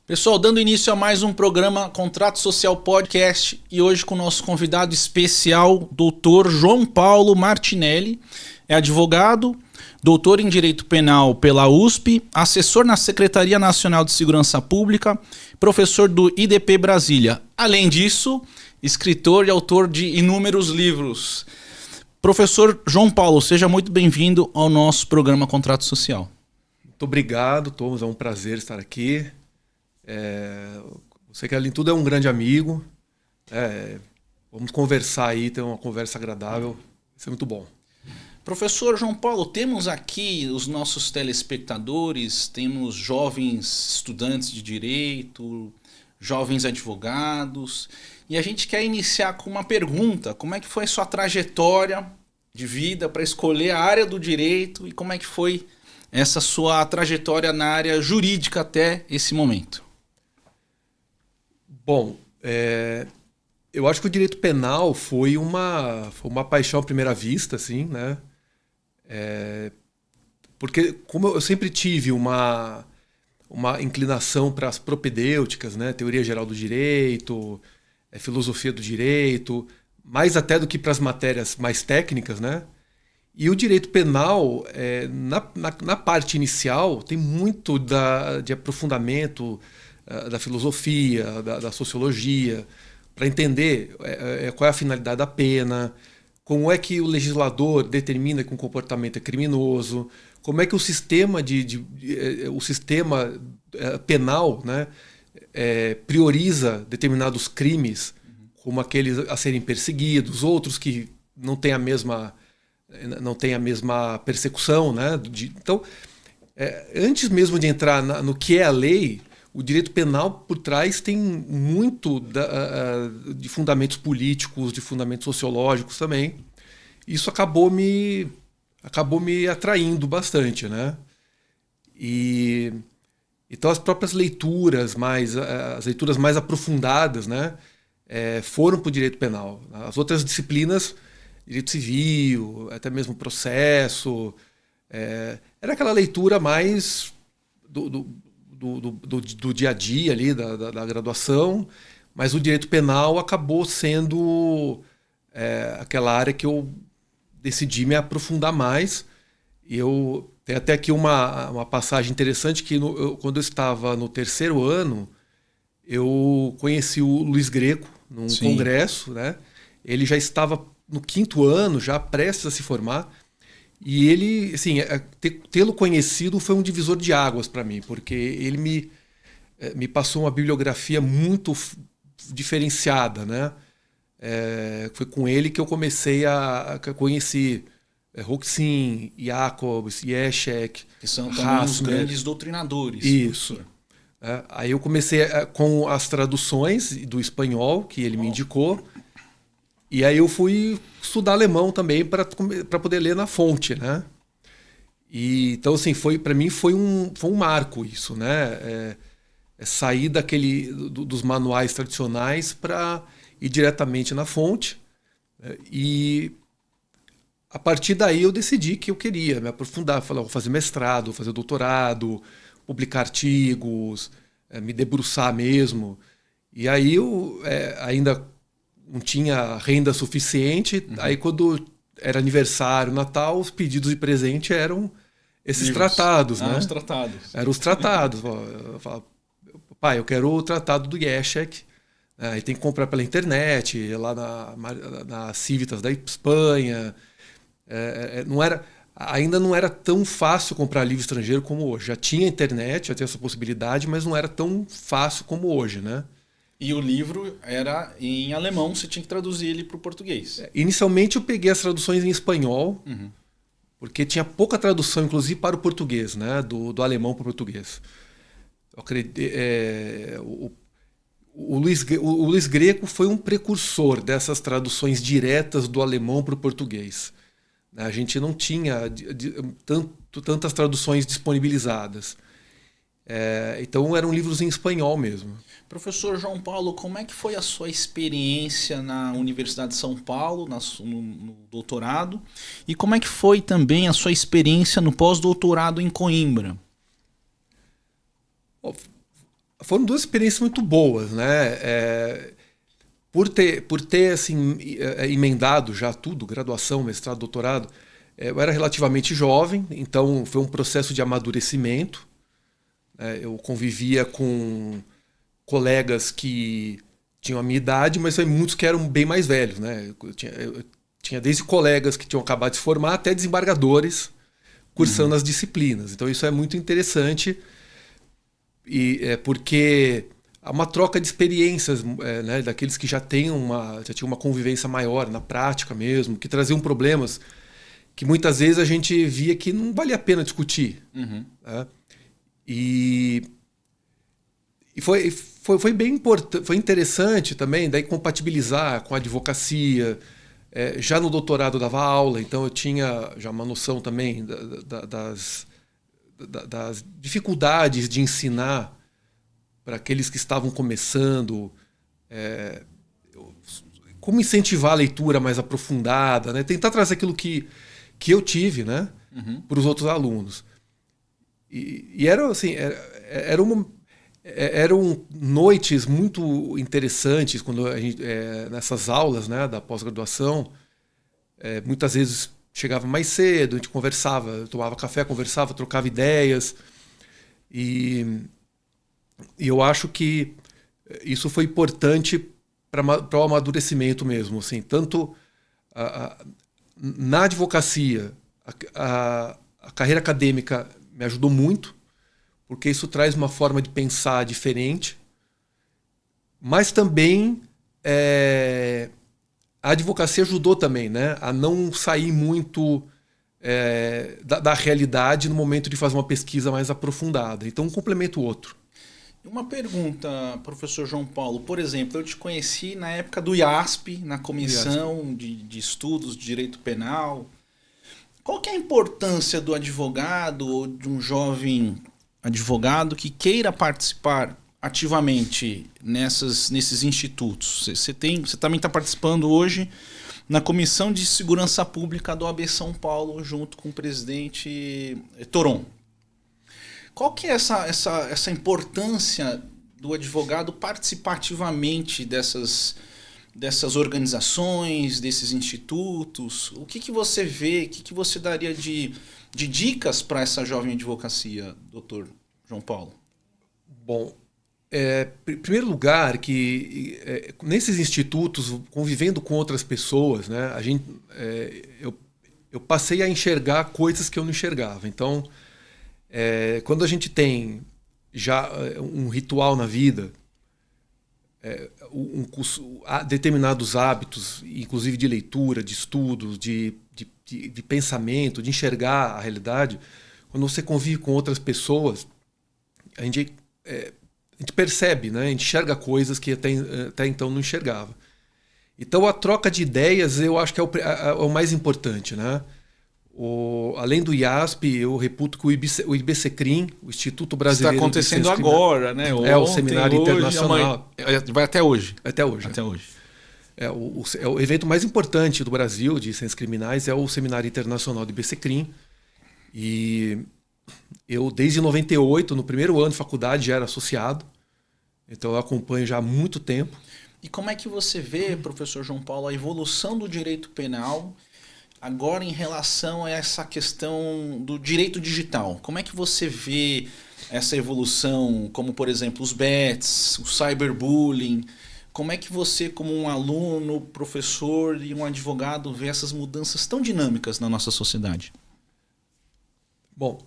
Pessoal, dando início a mais um programa Contrato Social Podcast e hoje com o nosso convidado especial, Dr. João Paulo Martinelli, é advogado, doutor em Direito Penal pela USP, assessor na Secretaria Nacional de Segurança Pública, professor do IDP Brasília. Além disso, escritor e autor de inúmeros livros. Professor João Paulo, seja muito bem-vindo ao nosso programa Contrato Social. Muito obrigado, Thomas, é um prazer estar aqui. Você que além de tudo é um grande amigo. Vamos conversar aí, ter uma conversa agradável. Isso é muito bom. Professor João Paulo, temos aqui os nossos telespectadores, temos jovens estudantes de direito, jovens advogados, e a gente quer iniciar com uma pergunta: como é que foi a sua trajetória de vida para escolher a área do direito e como é que foi essa sua trajetória na área jurídica até esse momento? Bom, eu acho que o direito penal foi uma paixão à primeira vista, assim, né? Porque como eu sempre tive uma inclinação para as propedêuticas, né? Teoria geral do direito, filosofia do direito, mais até do que para as matérias mais técnicas, né? E o direito penal, na parte inicial, tem muito de aprofundamento da filosofia, da sociologia, para entender qual é a finalidade da pena, como é que o legislador determina que um comportamento é criminoso, como é que o sistema penal, né, prioriza determinados crimes, como aqueles a serem perseguidos, outros que não têm a mesma persecução, né? Então, antes mesmo de entrar no que é a lei, o direito penal por trás tem muito de fundamentos políticos, de fundamentos sociológicos também. Isso acabou me atraindo bastante, né? Então as próprias leituras as leituras mais aprofundadas, né, foram para o direito penal. As outras disciplinas, direito civil, até mesmo processo, era aquela leitura mais do dia a dia ali, da graduação, mas o direito penal acabou sendo aquela área que eu decidi me aprofundar mais. Eu tenho até aqui uma passagem interessante que quando eu estava no terceiro ano, eu conheci o Luiz Greco num Sim. congresso, né? Ele já estava no quinto ano, já prestes a se formar, e ele, assim, tê-lo conhecido foi um divisor de águas para mim, porque ele me passou uma bibliografia muito diferenciada, né? Foi com ele que eu conheci Roxin, Jacobs, Jeschek, Que são também os Hassner. grandes doutrinadores. Isso. Aí eu comecei com as traduções do espanhol, que ele me indicou, e aí eu fui estudar alemão também para poder ler na fonte, né? Então, assim, para mim foi um marco isso, né? Sair dos manuais tradicionais para ir diretamente na fonte. E a partir daí eu decidi que eu queria me aprofundar, vou fazer mestrado, vou fazer doutorado, publicar artigos, me debruçar mesmo. E aí eu ainda não tinha renda suficiente. Aí quando era aniversário, Natal, os pedidos de presente eram esses tratados, né? Os tratados. Eram os tratados. Eu falava, pai, eu quero o tratado do Jeschek. Aí tem que comprar pela internet, lá na Civitas da Espanha. Ainda não era tão fácil comprar livro estrangeiro como hoje. Já tinha internet, já tinha essa possibilidade, mas não era tão fácil como hoje, né? E o livro era em alemão, você tinha que traduzir ele para o português. Inicialmente eu peguei as traduções em espanhol, porque tinha pouca tradução, inclusive, para o português, né? Do alemão para o português. O Luiz Greco foi um precursor dessas traduções diretas do alemão para o português. A gente não tinha tantas traduções disponibilizadas. Então eram livros em espanhol mesmo. Professor João Paulo, como é que foi a sua experiência na Universidade de São Paulo, no doutorado? E como é que foi também a sua experiência no pós-doutorado em Coimbra? Foram duas experiências muito boas, né? Por ter assim, emendado já tudo, graduação, mestrado, doutorado, eu era relativamente jovem, então foi um processo de amadurecimento. Eu convivia com colegas que tinham a minha idade, mas muitos que eram bem mais velhos, né? Eu tinha desde colegas que tinham acabado de se formar até desembargadores cursando as disciplinas. Então isso é muito interessante, porque há uma troca de experiências, né? Daqueles que já tinham uma convivência maior na prática mesmo, que traziam problemas que muitas vezes a gente via que não valia a pena discutir. Uhum. Né? E foi bem importante, foi interessante também daí compatibilizar com a advocacia. Já no doutorado eu dava aula, então eu tinha já uma noção também das dificuldades de ensinar para aqueles que estavam começando, como incentivar a leitura mais aprofundada, né? Tentar trazer aquilo que eu tive, né? Uhum. Para os outros alunos. E eram assim, eram noites muito interessantes quando a gente, nessas aulas, né, da pós-graduação. Muitas vezes chegava mais cedo, a gente conversava, tomava café, conversava, trocava ideias. E eu acho que isso foi importante para o amadurecimento mesmo, assim, tanto na advocacia, a carreira acadêmica me ajudou muito, porque isso traz uma forma de pensar diferente, mas também a advocacia ajudou também, né, a não sair muito da realidade no momento de fazer uma pesquisa mais aprofundada. Então, um complementa o outro. Uma pergunta, professor João Paulo. Por exemplo, eu te conheci na época do IASP, na Comissão de Estudos de Direito Penal. Qual que é a importância do advogado ou de um jovem advogado que queira participar ativamente nesses institutos? Você também está participando hoje na Comissão de Segurança Pública do OAB São Paulo, junto com o presidente Toron. Qual que é essa importância do advogado participar ativamente dessas organizações, desses institutos? O que você vê, o que você daria de dicas para essa jovem advocacia, doutor João Paulo? Bom, em primeiro lugar, que nesses institutos, convivendo com outras pessoas, né, eu passei a enxergar coisas que eu não enxergava. Então, quando a gente tem já um ritual na vida, determinados hábitos, inclusive de leitura, de estudos, de pensamento, de enxergar a realidade, quando você convive com outras pessoas, a gente percebe, né? A gente enxerga coisas que até então não enxergava. Então a troca de ideias eu acho que é o mais importante, né? Além do IASP, eu reputo que o IBCCRIM, o Instituto Brasileiro... Está acontecendo agora, né? O Seminário Internacional. Vai até hoje. Até hoje. O evento mais importante do Brasil de ciências criminais é o Seminário Internacional do IBCCRIM. E eu, desde 98, no primeiro ano de faculdade, já era associado. Então eu acompanho já há muito tempo. E como é que você vê, professor João Paulo, a evolução do direito penal agora em relação a essa questão do direito digital? Como é que você vê essa evolução, como por exemplo os bets, o cyberbullying? Como é que você, como um aluno, professor e um advogado, vê essas mudanças tão dinâmicas na nossa sociedade? Bom,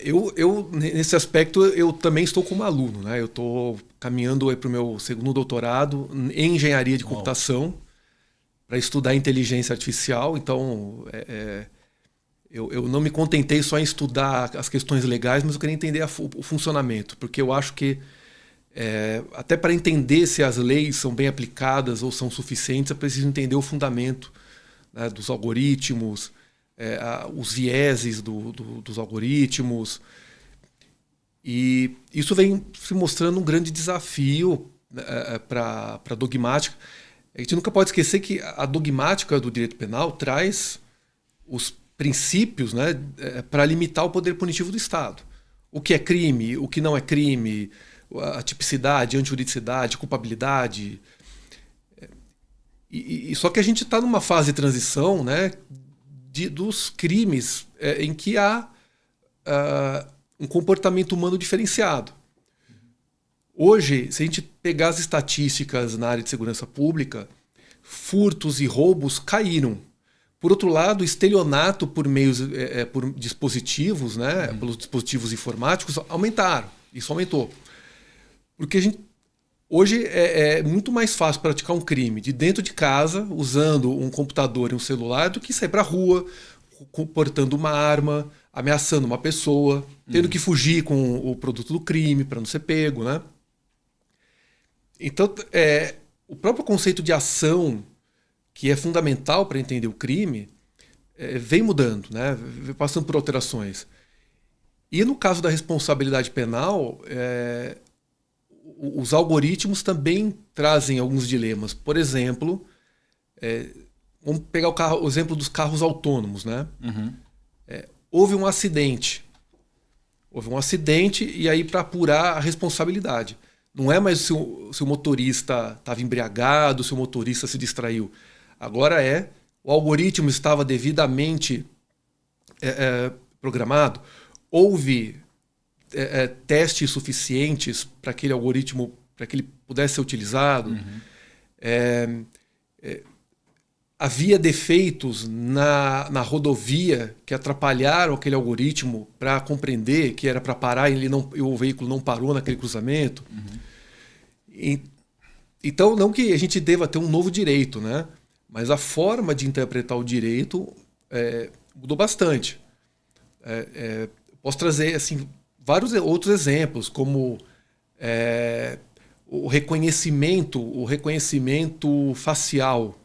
eu nesse aspecto eu também estou como aluno, né? Eu estou caminhando para o meu segundo doutorado em engenharia de computação, para estudar inteligência artificial. Então, eu não me contentei só em estudar as questões legais, mas eu queria entender o funcionamento, porque eu acho que até para entender se as leis são bem aplicadas ou são suficientes, é preciso entender o fundamento, né, dos algoritmos, os vieses dos algoritmos. E isso vem se mostrando um grande desafio para a dogmática. A gente nunca pode esquecer que a dogmática do direito penal traz os princípios, né, para limitar o poder punitivo do Estado. O que é crime, o que não é crime, a tipicidade, a antijuridicidade, culpabilidade. Só que a gente está numa fase de transição, né, dos crimes em que há um comportamento humano diferenciado. Hoje, se a gente pegar as estatísticas na área de segurança pública, furtos e roubos caíram. Por outro lado, estelionato por meios, por dispositivos, né, pelos dispositivos informáticos, aumentaram. Isso aumentou. Porque hoje é muito mais fácil praticar um crime de dentro de casa, usando um computador e um celular, do que sair para a rua, portando uma arma, ameaçando uma pessoa, tendo que fugir com o produto do crime para não ser pego, né? Então, o próprio conceito de ação, que é fundamental para entender o crime, vem mudando, né? Vem passando por alterações. E no caso da responsabilidade penal, os algoritmos também trazem alguns dilemas. Por exemplo, vamos pegar o exemplo dos carros autônomos, né? Houve um acidente. E aí, para apurar a responsabilidade. Não é mais se o motorista estava embriagado, se o motorista se distraiu. Agora o algoritmo estava devidamente programado, houve testes suficientes para aquele algoritmo, para que ele pudesse ser utilizado. Havia defeitos na rodovia que atrapalharam aquele algoritmo para compreender que era para parar e o veículo não parou naquele cruzamento. Então, não que a gente deva ter um novo direito, né? Mas a forma de interpretar o direito mudou bastante. Posso trazer assim, vários outros exemplos, como o reconhecimento facial.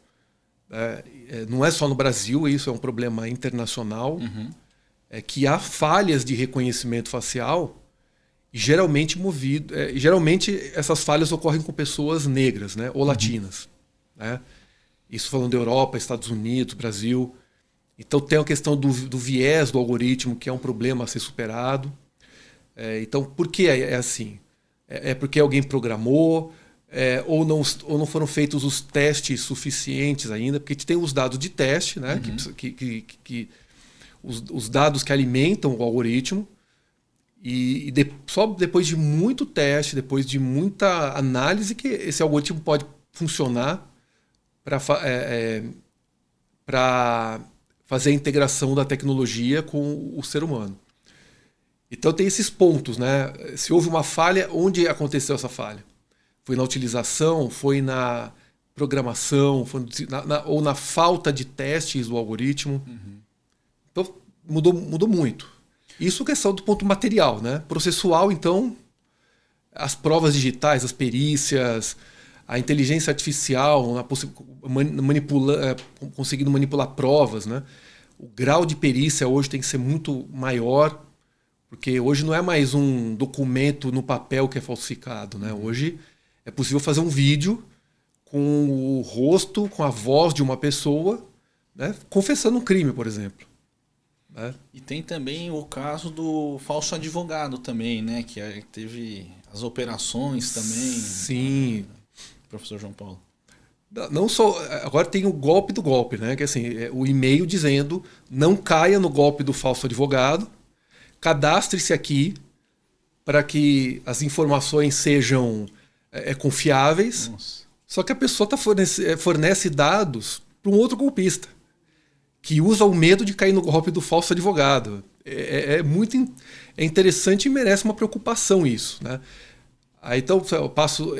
Não é só no Brasil, isso é um problema internacional, que há falhas de reconhecimento facial e geralmente essas falhas ocorrem com pessoas negras, né, ou latinas, né? Isso falando da Europa, Estados Unidos, Brasil. Então tem a questão do viés do algoritmo, que é um problema a ser superado. Então, por que é assim? É porque alguém programou, ou não foram feitos os testes suficientes ainda, porque a gente tem os dados de teste, né? Os dados que alimentam o algoritmo, só depois de muito teste, depois de muita análise, que esse algoritmo pode funcionar para fazer a integração da tecnologia com o ser humano. Então tem esses pontos, né? Se houve uma falha, onde aconteceu essa falha? Foi na utilização, foi na programação, ou na falta de testes do algoritmo. Então mudou muito. Isso é questão do ponto material, né? Processual, então, as provas digitais, as perícias, a inteligência artificial, conseguindo manipular provas, né? O grau de perícia hoje tem que ser muito maior, porque hoje não é mais um documento no papel que é falsificado, né? Hoje é possível fazer um vídeo com o rosto, com a voz de uma pessoa, né, confessando um crime, por exemplo. Né? E tem também o caso do falso advogado também, né? Que teve as operações também. Sim. Professor João Paulo. Não só, agora tem o golpe do golpe, né? Que assim, o e-mail dizendo: não caia no golpe do falso advogado, cadastre-se aqui para que as informações sejam confiáveis. Nossa. Só que a pessoa fornece dados para um outro golpista, que usa o medo de cair no golpe do falso advogado. É interessante e merece uma preocupação isso, né? Aí, então eu passo...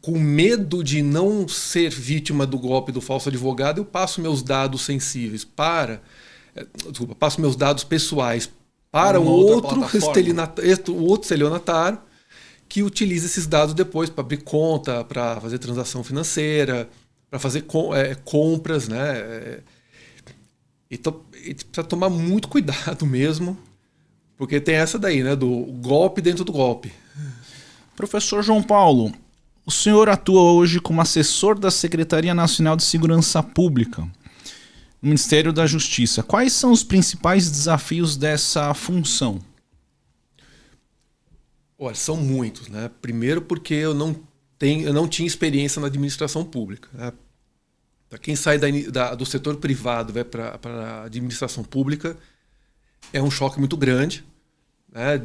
com medo de não ser vítima do golpe do falso advogado, eu passo meus dados sensíveis passo meus dados pessoais para o outro estelionatário, que utiliza esses dados depois para abrir conta, para fazer transação financeira, para fazer compras, né? Então, a gente precisa tomar muito cuidado mesmo Porque tem essa daí, né? Do golpe dentro do golpe. Professor João Paulo, o senhor atua hoje como assessor da Secretaria Nacional de Segurança Pública, no Ministério da Justiça. Quais são os principais desafios dessa função? Olha, são muitos, né? Primeiro porque eu não tinha experiência na administração pública, né? Para quem sai do setor privado e vai para a administração pública, é um choque muito grande, né?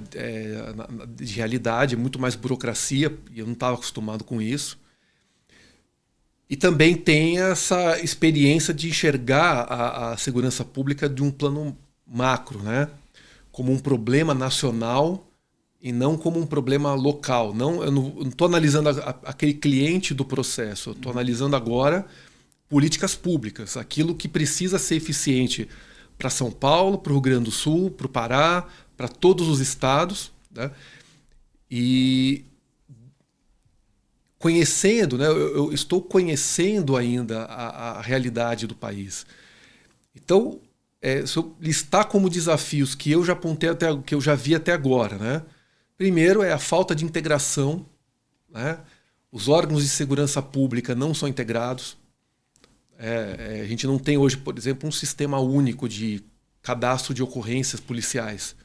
De realidade, é muito mais burocracia, e eu não estava acostumado com isso. E também tem essa experiência de enxergar a segurança pública de um plano macro, né? Como um problema nacional e não como um problema local. Eu não estou analisando aquele cliente do processo, eu estou analisando agora políticas públicas, aquilo que precisa ser eficiente para São Paulo, para o Rio Grande do Sul, para o Pará, para todos os estados, né? E conhecendo, né, eu estou conhecendo ainda a realidade do país. Então, se eu listar como desafios que eu já apontei que eu já vi até agora, né? Primeiro é a falta de integração, né? Os órgãos de segurança pública não são integrados. A gente não tem hoje, por exemplo, um sistema único de cadastro de ocorrências policiais.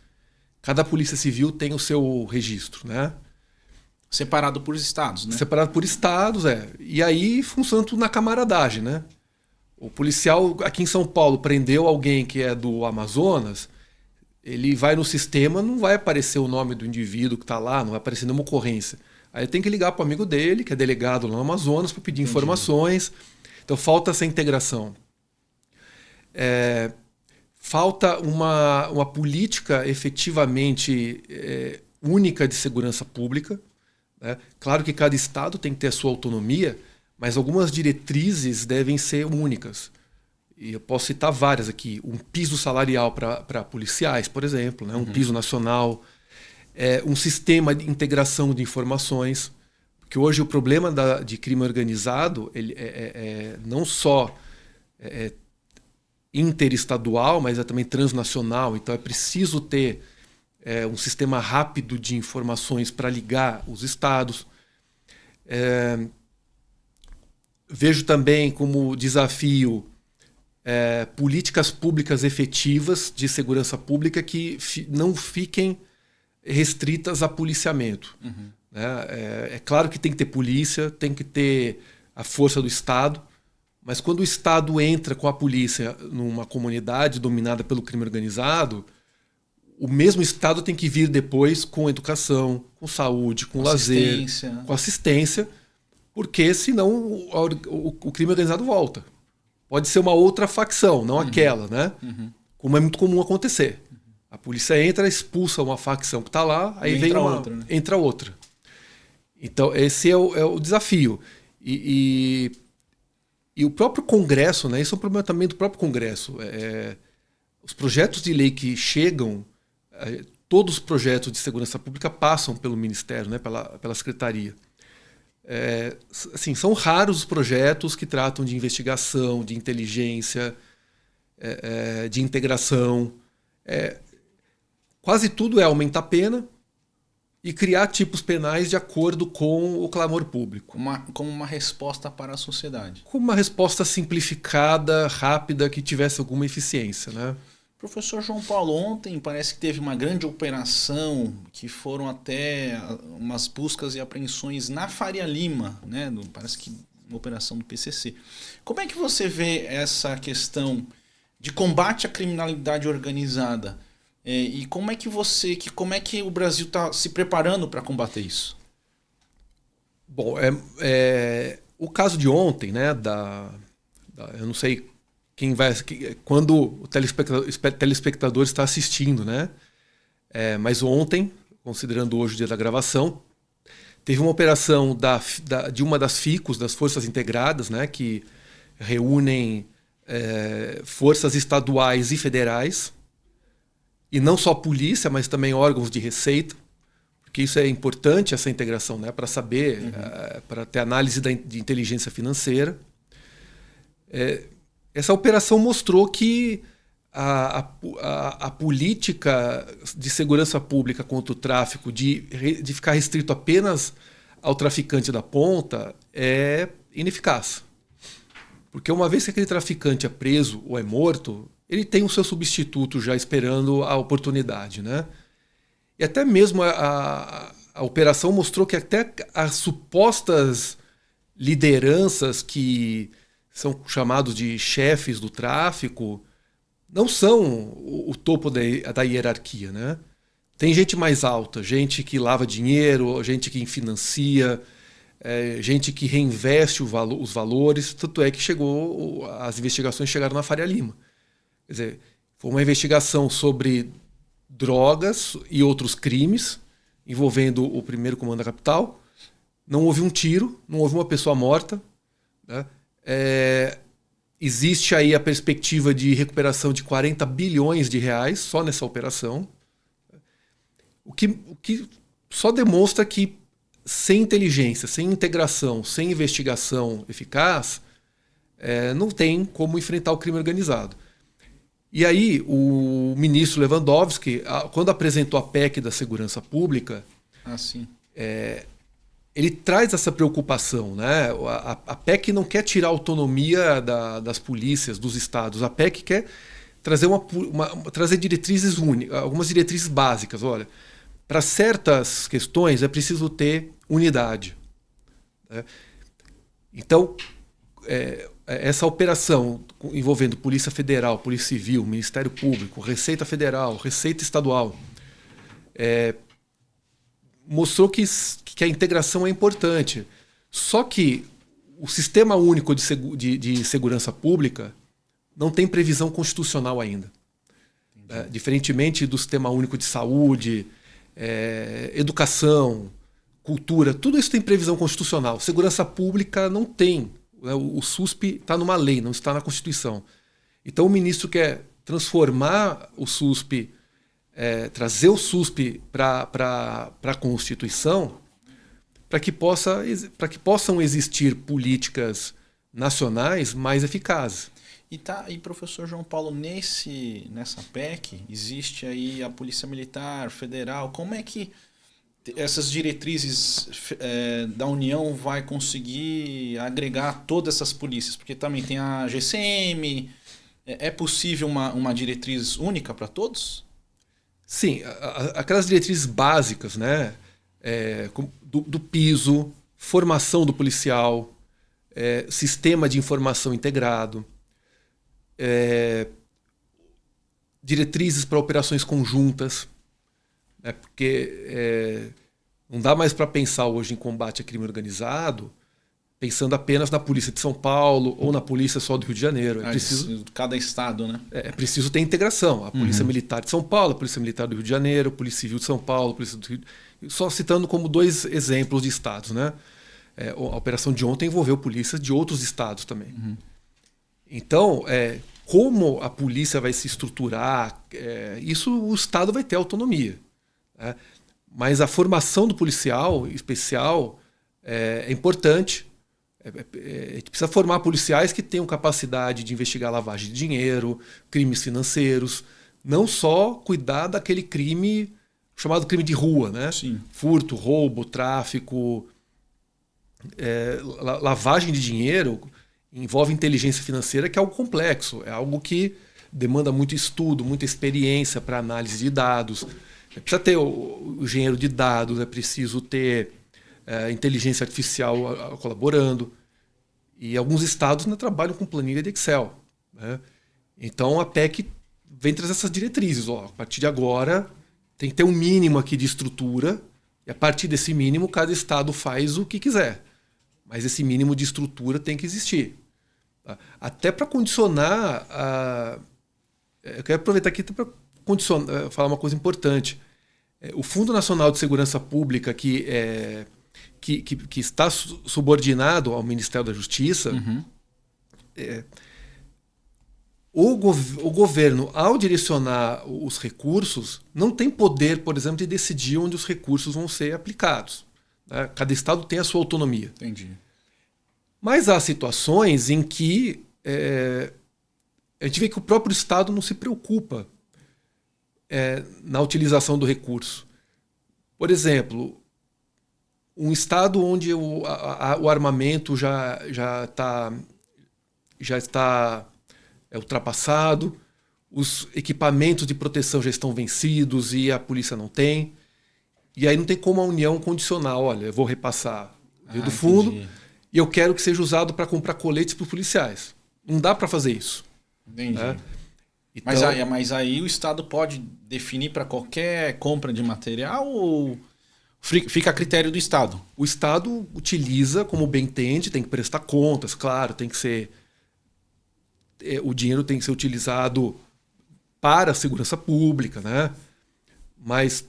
Cada polícia civil tem o seu registro, né? Separado por estados, né? Separado por estados, E aí funciona tudo na camaradagem, né? O policial aqui em São Paulo prendeu alguém que é do Amazonas, ele vai no sistema, não vai aparecer o nome do indivíduo que está lá, não vai aparecer nenhuma ocorrência. Aí tem que ligar para o amigo dele, que é delegado lá no Amazonas, para pedir informações. Então falta essa integração. Falta uma política efetivamente única de segurança pública, né? Claro que cada estado tem que ter a sua autonomia, mas algumas diretrizes devem ser únicas. E eu posso citar várias aqui. Um piso salarial para policiais, por exemplo, né? Um piso nacional, um sistema de integração de informações. Porque hoje o problema de crime organizado ele não só interestadual, mas é também transnacional. Então é preciso ter um sistema rápido de informações para ligar os estados. Vejo também como desafio políticas públicas efetivas de segurança pública que não fiquem restritas a policiamento. Uhum. É claro que tem que ter polícia, tem que ter a força do Estado, mas quando o Estado entra com a polícia numa comunidade dominada pelo crime organizado, o mesmo Estado tem que vir depois com educação, com saúde, com lazer, com assistência, porque senão o crime organizado volta. Pode ser uma outra facção, não aquela, né? Uhum. Como é muito comum acontecer. A polícia entra, expulsa uma facção que está lá, aí vem outra, né? Entra outra. Então, esse é o desafio. E o próprio Congresso, né? Isso é um problema também do próprio Congresso. Os projetos de lei que chegam, todos os projetos de segurança pública passam pelo Ministério, né? Pela Secretaria. Assim, são raros os projetos que tratam de investigação, de inteligência, de integração. Quase tudo é aumentar a pena e criar tipos penais de acordo com o clamor público. Como uma resposta para a sociedade. Como uma resposta simplificada, rápida, que tivesse alguma eficiência, né? Professor João Paulo, ontem parece que teve uma grande operação, que foram até umas buscas e apreensões na Faria Lima, né? Parece que uma operação do PCC. Como é que você vê essa questão de combate à criminalidade organizada? E como é que o Brasil está se preparando para combater isso? Bom, o caso de ontem, né? Eu não sei quando o telespectador está assistindo, né? Mas ontem, considerando hoje o dia da gravação, teve uma operação de uma das FICOS, das Forças Integradas, né? Que reúnem forças estaduais e federais, e não só polícia, mas também órgãos de receita, porque isso é importante, essa integração, né? Para saber, para ter análise de inteligência financeira. Essa operação mostrou que a política de segurança pública contra o tráfico, de ficar restrito apenas ao traficante da ponta, é ineficaz. Porque uma vez que aquele traficante é preso ou é morto, ele tem o seu substituto já esperando a oportunidade, né? E até mesmo a operação mostrou que até as supostas lideranças que são chamados de chefes do tráfico não são o topo da hierarquia, né? Tem gente mais alta, gente que lava dinheiro, gente que financia, gente que reinveste os valores. Tanto é que as investigações chegaram na Faria Lima. Quer dizer, foi uma investigação sobre drogas e outros crimes envolvendo o primeiro comando da capital. Não houve um tiro, não houve uma pessoa morta, né? Existe aí a perspectiva de recuperação de 40 bilhões de reais só nessa operação. O que só demonstra que sem inteligência, sem integração, sem investigação eficaz, não tem como enfrentar o crime organizado. E aí o ministro Lewandowski, quando apresentou a PEC da segurança pública, ele traz essa preocupação, né? A PEC não quer tirar a autonomia das polícias, dos estados. A PEC quer trazer, trazer diretrizes únicas, algumas diretrizes básicas. Olha, para certas questões é preciso ter unidade, né? Então, essa operação envolvendo Polícia Federal, Polícia Civil, Ministério Público, Receita Federal, Receita Estadual, mostrou que a integração é importante. Só que o Sistema Único de Segurança Pública não tem previsão constitucional ainda. Diferentemente do Sistema Único de Saúde, educação, cultura, tudo isso tem previsão constitucional. Segurança Pública não tem. O SUSP está numa lei, não está na Constituição. Então o ministro quer transformar o SUSP, trazer o SUSP para a Constituição, para que possam existir políticas nacionais mais eficazes. E professor João Paulo, nessa PEC, existe aí a Polícia Militar, Federal, como é que essas diretrizes da União vai conseguir agregar todas essas polícias? Porque também tem a GCM, é possível uma diretriz única para todos? Sim, aquelas diretrizes básicas, né? Do piso, formação do policial, sistema de informação integrado, diretrizes para operações conjuntas, né? Porque não dá mais para pensar hoje em combate a crime organizado pensando apenas na Polícia de São Paulo ou na Polícia só do Rio de Janeiro. Cada estado, né? É preciso ter integração. A Polícia Militar de São Paulo, a Polícia Militar do Rio de Janeiro, a Polícia Civil de São Paulo, a Polícia do Rio... Só citando como 2 exemplos de estados, né? A operação de ontem envolveu polícias de outros estados também. Então, como a polícia vai se estruturar, isso o Estado vai ter autonomia, né? Mas a formação do policial especial é importante. A gente precisa formar policiais que tenham capacidade de investigar lavagem de dinheiro, crimes financeiros, não só cuidar daquele crime chamado crime de rua, né? Sim. Furto, roubo, tráfico, lavagem de dinheiro envolve inteligência financeira, que é algo complexo, é algo que demanda muito estudo, muita experiência para análise de dados. Precisa ter o engenheiro de dados, é preciso ter inteligência artificial colaborando. E alguns estados ainda trabalham com planilha de Excel, né? Então a PEC vem trazer essas diretrizes. A partir de agora tem que ter um mínimo aqui de estrutura, e a partir desse mínimo cada estado faz o que quiser. Mas esse mínimo de estrutura tem que existir. Até para condicionar... Eu quero aproveitar aqui para falar uma coisa importante. O Fundo Nacional de Segurança Pública, que está subordinado ao Ministério da Justiça, o governo, ao direcionar os recursos, não tem poder, por exemplo, de decidir onde os recursos vão ser aplicados, né? Cada estado tem a sua autonomia. Entendi. Mas há situações em que a gente vê que o próprio Estado não se preocupa na utilização do recurso. Por exemplo, um Estado onde o armamento já está ultrapassado, os equipamentos de proteção já estão vencidos e a polícia não tem. E aí não tem como a União condicionar, olha, eu vou repassar do fundo e eu quero que seja usado para comprar coletes para os policiais. Não dá para fazer isso. Entendi. Então, mas aí o Estado pode definir para qualquer compra de material ou fica a critério do Estado? O Estado utiliza como bem entende, tem que prestar contas, claro, tem que ser... o dinheiro tem que ser utilizado para a segurança pública, né? Mas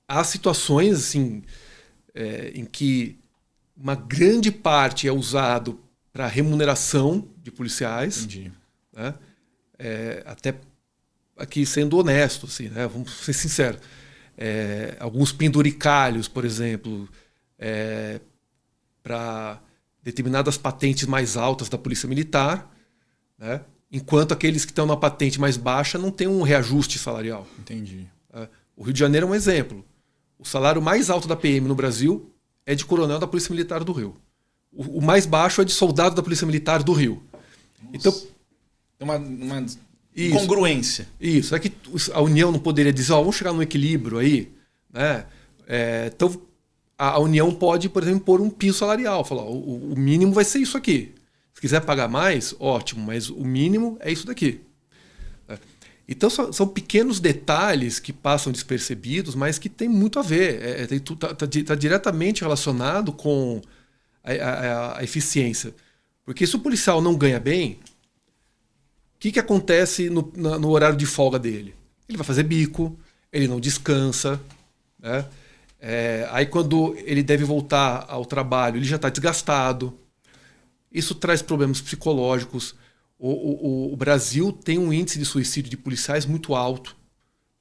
há situações assim, em que uma grande parte é usado para remuneração de policiais. Entendi. Né? Até aqui sendo honesto, assim, né? Vamos ser sinceros. Alguns penduricalhos, por exemplo, para determinadas patentes mais altas da Polícia Militar, né? Enquanto aqueles que estão na patente mais baixa não têm um reajuste salarial. Entendi. O Rio de Janeiro é um exemplo. O salário mais alto da PM no Brasil é de coronel da Polícia Militar do Rio. O mais baixo é de soldado da Polícia Militar do Rio. Nossa. Então, uma incongruência. Isso. É que a União não poderia dizer, vamos chegar num equilíbrio aí, né? Então, a União pode, por exemplo, pôr um piso salarial. Falar, o mínimo vai ser isso aqui. Se quiser pagar mais, ótimo, mas o mínimo é isso daqui. Então, são pequenos detalhes que passam despercebidos, mas que tem muito a ver. Está diretamente relacionado com a eficiência. Porque se o policial não ganha bem, o que acontece no horário de folga dele? Ele vai fazer bico, ele não descansa, né? Aí quando ele deve voltar ao trabalho, ele já está desgastado. Isso traz problemas psicológicos. O Brasil tem um índice de suicídio de policiais muito alto.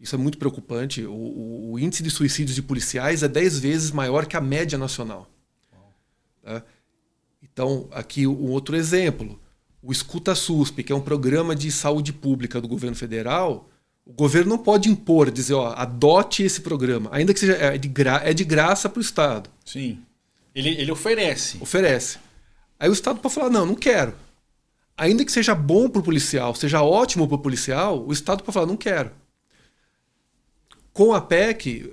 Isso é muito preocupante. O índice de suicídios de policiais é 10 vezes maior que a média nacional. Tá? Então, aqui um outro exemplo. O Escuta SUSP, que é um programa de saúde pública do governo federal, o governo não pode impor, dizer, adote esse programa, ainda que seja de graça para o Estado. Sim. Ele oferece. Oferece. Aí o Estado pode falar, não quero. Ainda que seja bom para o policial, seja ótimo para o policial, o Estado pode falar, não quero. Com a PEC,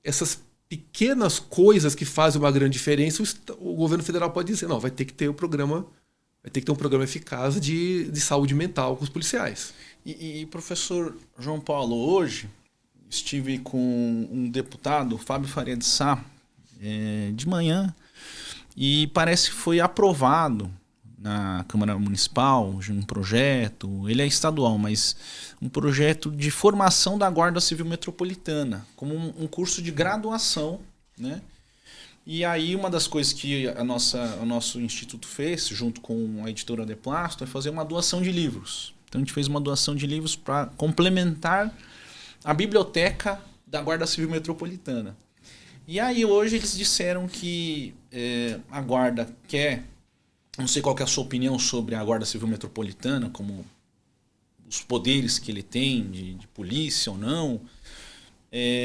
essas pequenas coisas que fazem uma grande diferença, o governo federal pode dizer, vai ter que ter um programa eficaz de saúde mental com os policiais. E professor João Paulo, hoje estive com um deputado, Fábio Faria de Sá, de manhã, e parece que foi aprovado na Câmara Municipal um projeto, ele é estadual, mas um projeto de formação da Guarda Civil Metropolitana, como um curso de graduação, né? E aí uma das coisas que o nosso instituto fez, junto com a editora De Plasto, é fazer uma doação de livros. Então a gente fez uma doação de livros para complementar a biblioteca da Guarda Civil Metropolitana. E aí hoje eles disseram que a Guarda quer... Não sei qual que é a sua opinião sobre a Guarda Civil Metropolitana, como os poderes que ele tem de polícia ou não.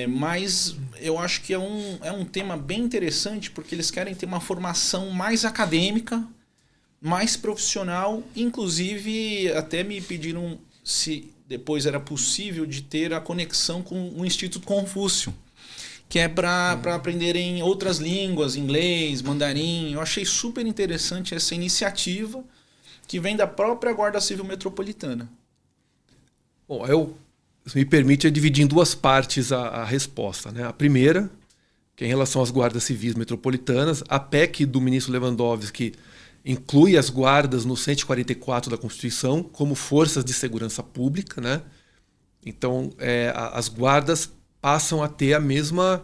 Mas eu acho que é um tema bem interessante, porque eles querem ter uma formação mais acadêmica, mais profissional. Inclusive, até me pediram se depois era possível de ter a conexão com o Instituto Confúcio, que é para aprenderem outras línguas, inglês, mandarim. Eu achei super interessante essa iniciativa que vem da própria Guarda Civil Metropolitana. Bom, se me permite, dividir em duas partes a resposta, né? A primeira, que é em relação às guardas civis metropolitanas, a PEC do ministro Lewandowski inclui as guardas no 144 da Constituição como forças de segurança pública, né? Então, as guardas passam a ter a mesma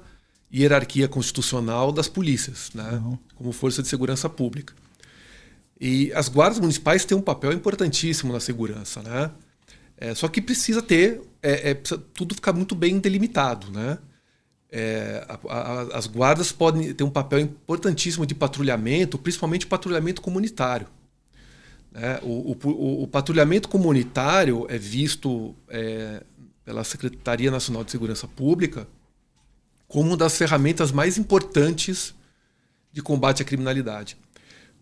hierarquia constitucional das polícias, né? Como força de segurança pública. E as guardas municipais têm um papel importantíssimo na segurança, né? Só que precisa ter, precisa tudo ficar muito bem delimitado, né? As guardas podem ter um papel importantíssimo de patrulhamento, principalmente patrulhamento comunitário. né? O patrulhamento comunitário é visto pela Secretaria Nacional de Segurança Pública como uma das ferramentas mais importantes de combate à criminalidade.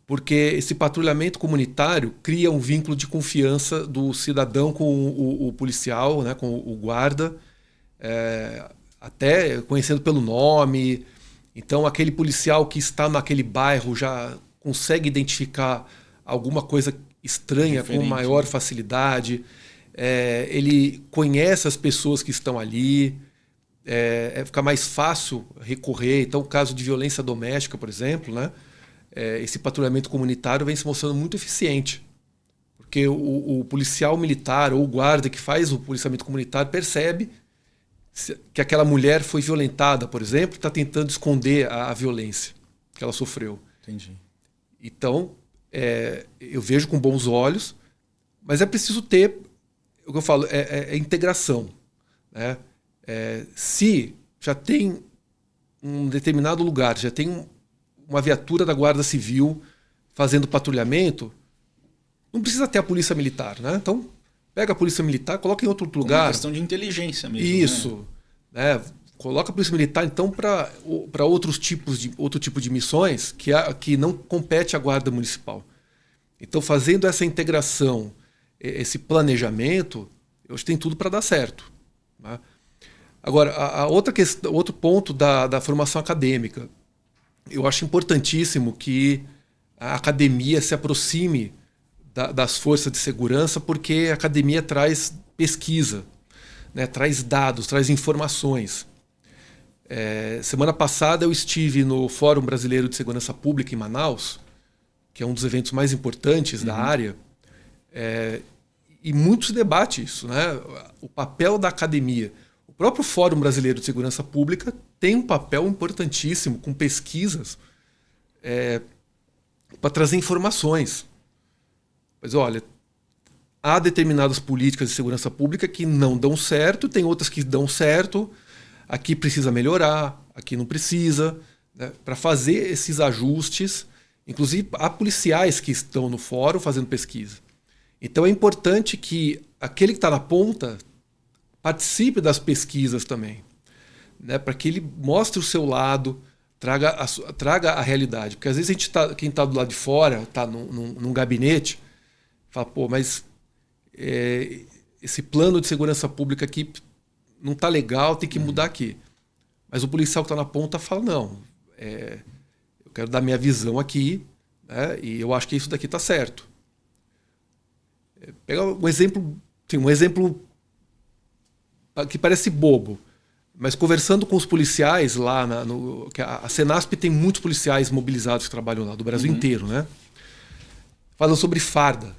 Porque esse patrulhamento comunitário cria um vínculo de confiança do cidadão com o policial, né, com o guarda, até conhecendo pelo nome. Então, aquele policial que está naquele bairro já consegue identificar alguma coisa estranha com maior facilidade. Ele conhece as pessoas que estão ali. Fica mais fácil recorrer. Então, o caso de violência doméstica, por exemplo, né? Esse patrulhamento comunitário vem se mostrando muito eficiente. Porque o policial militar ou o guarda que faz o policiamento comunitário percebe que aquela mulher foi violentada, por exemplo, está tentando esconder a violência que ela sofreu. Entendi. Então, eu vejo com bons olhos, mas é preciso ter, o que eu falo, integração, né? Se já tem um determinado lugar, já tem uma viatura da Guarda Civil fazendo patrulhamento, não precisa ter a polícia militar, né? Então, pega a polícia militar, coloca em outro lugar. É uma questão de inteligência mesmo. Isso. Né? Coloca a polícia militar, então, para outro tipo de missões que não compete à Guarda Municipal. Então, fazendo essa integração, esse planejamento, eu acho que tem tudo para dar certo. Né? Agora, outro ponto da formação acadêmica. Eu acho importantíssimo que a academia se aproxime das forças de segurança, porque a academia traz pesquisa, né? Traz dados, traz informações. Semana passada eu estive no Fórum Brasileiro de Segurança Pública em Manaus, que é um dos eventos mais importantes da área, e muito se debate isso, né? O papel da academia. O próprio Fórum Brasileiro de Segurança Pública tem um papel importantíssimo com pesquisas para trazer informações. Mas olha, há determinadas políticas de segurança pública que não dão certo, tem outras que dão certo, aqui precisa melhorar, aqui não precisa, né? Para fazer esses ajustes, inclusive há policiais que estão no fórum fazendo pesquisa. Então é importante que aquele que está na ponta participe das pesquisas também, né? Para que ele mostre o seu lado, traga a realidade. Porque às vezes quem está do lado de fora, está num gabinete, fala, pô, mas esse plano de segurança pública aqui não está legal, tem que mudar aqui. Mas o policial que está na ponta fala, não, eu quero dar minha visão aqui, né, e eu acho que isso daqui está certo. Pega um exemplo que parece bobo, mas conversando com os policiais lá, a Senasp tem muitos policiais mobilizados que trabalham lá, do Brasil inteiro, né? Falam sobre farda.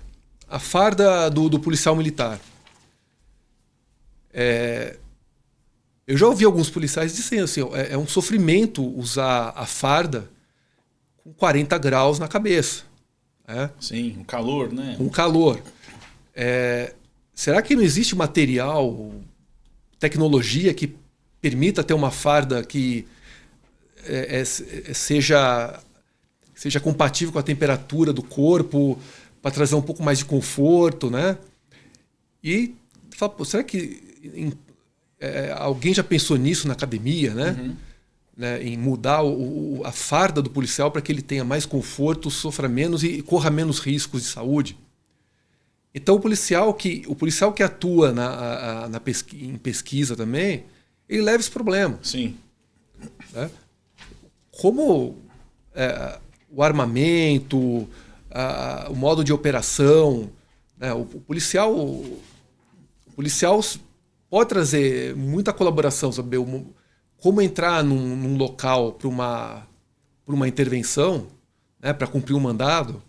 A farda do policial militar. Eu já ouvi alguns policiais dizendo assim, é um sofrimento usar a farda com 40 graus na cabeça. Sim, um calor, né? Um calor. Será que não existe material, tecnologia que permita ter uma farda que seja compatível com a temperatura do corpo, para trazer um pouco mais de conforto, né? E fala, pô, será que alguém já pensou nisso na academia, né? Né? Em mudar a farda do policial para que ele tenha mais conforto, sofra menos e corra menos riscos de saúde? Então o policial que atua em pesquisa também, ele leva esse problema. Sim. Né? Como o armamento, o modo de operação, né? O policial pode trazer muita colaboração, saber como entrar num local para uma intervenção, né? Para cumprir um mandado.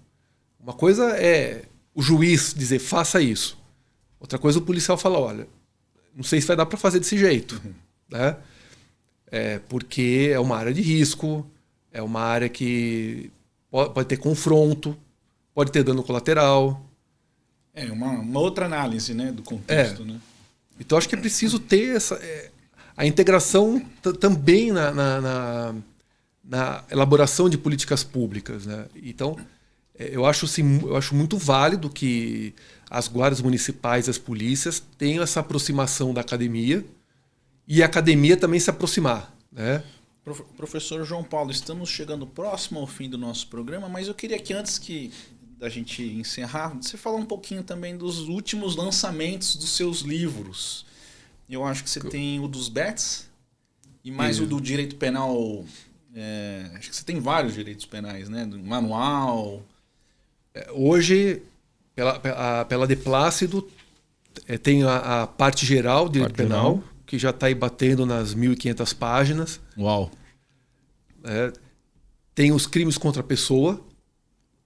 Uma coisa é o juiz dizer, faça isso. Outra coisa, o policial fala, olha, não sei se vai dar para fazer desse jeito. Né? Porque é uma área de risco, é uma área que pode ter confronto, pode ter dano colateral. Uma outra análise, né, do contexto. Né? Então, acho que é preciso ter a integração também na elaboração de políticas públicas. Né? Então, eu acho muito válido que as guardas municipais, as polícias tenham essa aproximação da academia e a academia também se aproximar, né? Professor João Paulo, estamos chegando próximo ao fim do nosso programa, mas eu queria que antes da gente encerrar, você falar um pouquinho também dos últimos lançamentos dos seus livros. Eu acho que você tem o dos BETs e mais o do direito penal. Acho que você tem vários direitos penais, né? Do manual. Hoje, pela De Plácido, tem a parte geral do direito penal, que já está aí batendo nas 1.500 páginas. Uau! Tem os crimes contra a pessoa,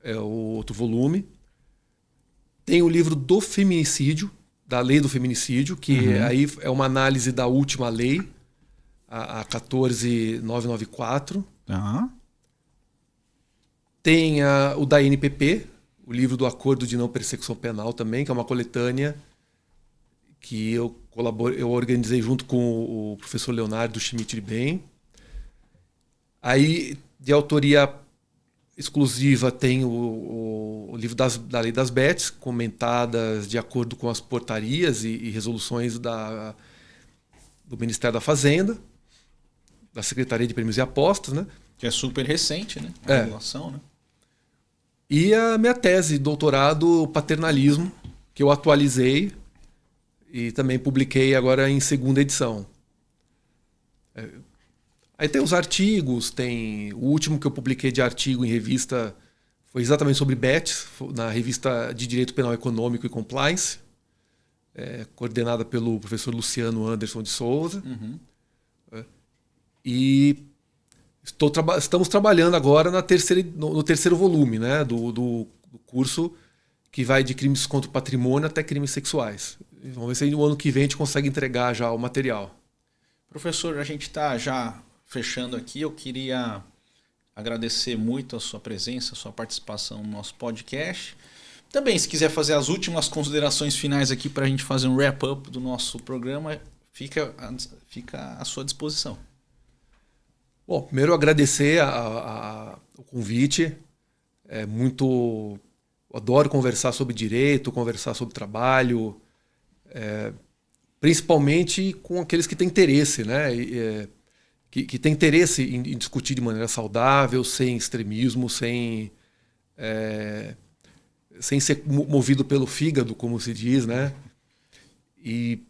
é o outro volume. Tem o livro do feminicídio, da lei do feminicídio, que aí é uma análise da última lei, a 14.994. Tem o da NPP, o livro do Acordo de Não Persecução Penal também, que é uma coletânea que eu organizei junto com o professor Leonardo Schmidt de Bem. Aí, de autoria exclusiva, tem o livro da Lei das BETs, comentadas de acordo com as portarias e resoluções do Ministério da Fazenda, da Secretaria de Prêmios e Apostas, né? Que é super recente, né? A regulação, né? E a minha tese, doutorado paternalismo, que eu atualizei e também publiquei agora em segunda edição. Aí tem os artigos, tem o último que eu publiquei de artigo em revista foi exatamente sobre BETs, na revista de Direito Penal Econômico e Compliance, coordenada pelo professor Luciano Anderson de Souza. E estamos trabalhando agora no terceiro volume, né, do curso, que vai de crimes contra o patrimônio até crimes sexuais. Vamos ver se no ano que vem a gente consegue entregar já o material. Professor, a gente está já fechando aqui. Eu queria agradecer muito a sua presença, a sua participação no nosso podcast. Também, se quiser fazer as últimas considerações finais aqui para a gente fazer um wrap-up do nosso programa, fica à sua disposição. Bom, primeiro agradecer o convite. Eu adoro conversar sobre direito, conversar sobre trabalho, principalmente com aqueles que têm interesse, né? Que têm interesse em discutir de maneira saudável, sem extremismo, sem ser movido pelo fígado, como se diz, né? E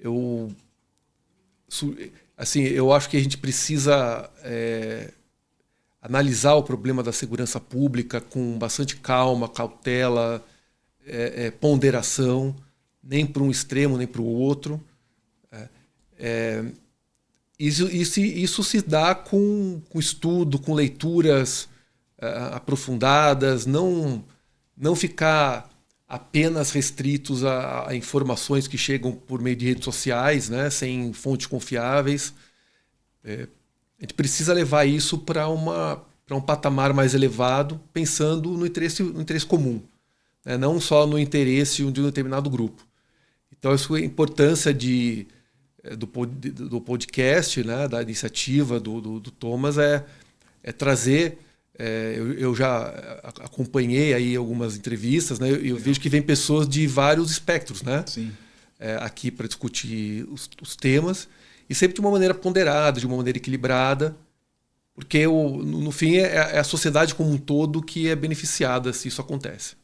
eu acho que a gente precisa analisar o problema da segurança pública com bastante calma, cautela, ponderação, nem para um extremo nem para o outro. Isso se dá com estudo, com leituras aprofundadas, não ficar apenas restritos a informações que chegam por meio de redes sociais, né, sem fontes confiáveis. A gente precisa levar isso para um patamar mais elevado, pensando no interesse comum, né, não só no interesse de um determinado grupo. Então, a importância do podcast, né, da iniciativa do Thomas é trazer. Eu já acompanhei aí algumas entrevistas, né? Eu vejo que vem pessoas de vários espectros, né? Sim. Aqui para discutir os temas, e sempre de uma maneira ponderada, de uma maneira equilibrada, porque no fim é a sociedade como um todo que é beneficiada se isso acontece.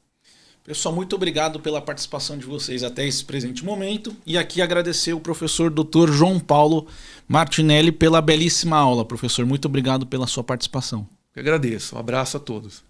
Pessoal, muito obrigado pela participação de vocês até esse presente momento. E aqui agradecer o professor Dr. João Paulo Martinelli pela belíssima aula. Professor, muito obrigado pela sua participação. Eu agradeço. Um abraço a todos.